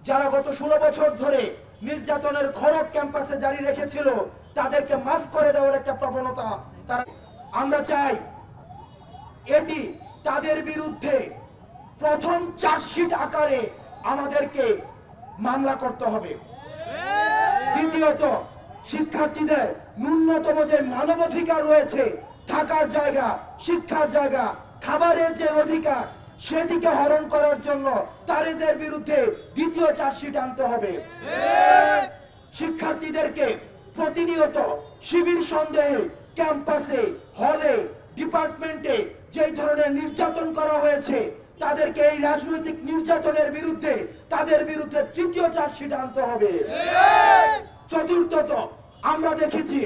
যারা গত 16 বছর ধরে নির্যাতনের খড়গ ক্যাম্পাসে জারি রেখেছিল তাদেরকে মাফ করে দেওয়ার একটা প্রবণতা তারা। আমরা চাই এটি তাদের বিরুদ্ধে প্রথম চার্জশিট আকারে আমাদেরকে মামলা করতে হবে। দ্বিতীয়ত, শিক্ষার্থীদের ন্যূনতম যে মানবাধিকার রয়েছে, থাকার জায়গা, শিক্ষার জায়গা, খাবারের যে অধিকার, সেটিকে হরণ করার জন্য তাদের বিরুদ্ধে দ্বিতীয় চার্জশিট আনতে হবে। শিক্ষার্থীদেরকে প্রতিনিয়ত শিবির সন্দেহে ক্যাম্পাসে, হলে, ডিপার্টমেন্টে যেই ধরনের নির্যাতন করা হয়েছে, তাদেরকে এই রাজনৈতিক নির্যাতনের বিরুদ্ধে তাদের বিরুদ্ধে তৃতীয় চার্জশিট আনতে হবে। চতুর্থত, আমরা দেখেছি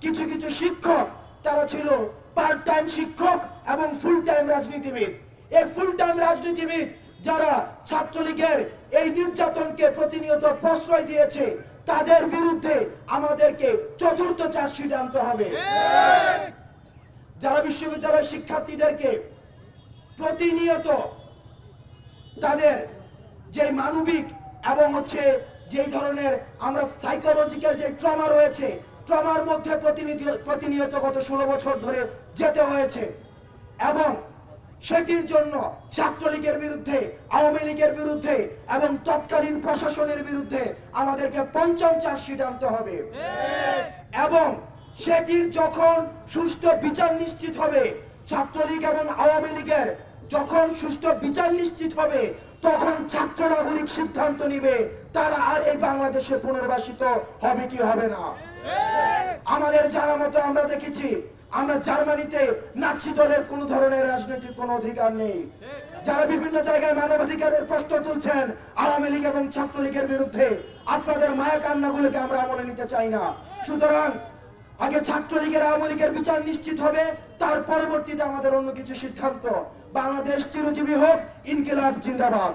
কিছু কিছু শিক্ষক তারা ছিল পার্ট টাইম শিক্ষক এবং ফুল টাইম রাজনীতিবিদ। এই ফুল টাইম রাজনীতিবিদ যারা ছাত্রলীগের এই নির্যাতনকে প্রতিনিয়ত প্রশ্রয় দিয়েছে, তাদের বিরুদ্ধে আমাদেরকে চতুর্থ চার্জশিট আনতে হবে। যারা বিশ্ববিদ্যালয়ের শিক্ষার্থীদেরকে প্রতিনিয়ত তাদের যে মানবিক এবং যেই ধরনের আমরা সাইকোলজিক্যাল যে ট্রমা রয়েছে, ট্রমার মধ্যে প্রতিনিয়ত গত 16 বছর ধরে যেতে হয়েছে, এবং সেটির জন্য ছাত্রলীগের বিরুদ্ধে, আওয়ামী লীগের বিরুদ্ধে এবং তৎকালীন প্রশাসনের বিরুদ্ধে আমাদেরকে পঞ্চম চার্জশিট আনতে হবে। এবং সেটির যখন সুষ্ঠু বিচার নিশ্চিত হবে, ছাত্রলীগ এবং আওয়ামী লীগের যখন সুষ্ঠু বিচার নিশ্চিত হবে, তখন ছাত্র নাগরিক সিদ্ধান্ত নিবে তারা আর এই বাংলাদেশে পুনর্বাসিত হবে কি হবে না। আমাদের জানা মতো আমরা দেখেছি, আমরা জার্মানিতে নাৎসি দলের কোন ধরনের রাজনৈতিক কোন অধিকার নেই। যারা বিভিন্ন জায়গায় মানবাধিকারের প্রশ্ন তুলছেন আওয়ামী লীগ এবং ছাত্রলীগের বিরুদ্ধে, আপনাদের মায়া কান্নাগুলোকে আমরা আমলে নিতে চাই না। সুতরাং আগে ছাত্রলীগের, আওয়ামী লীগের বিচার নিশ্চিত হবে, তার পরবর্তীতে আমাদের অন্য কিছু সিদ্ধান্ত। বাংলাদেশ চিরজীবী হোক, ইনকিলাব জিন্দাবাদ।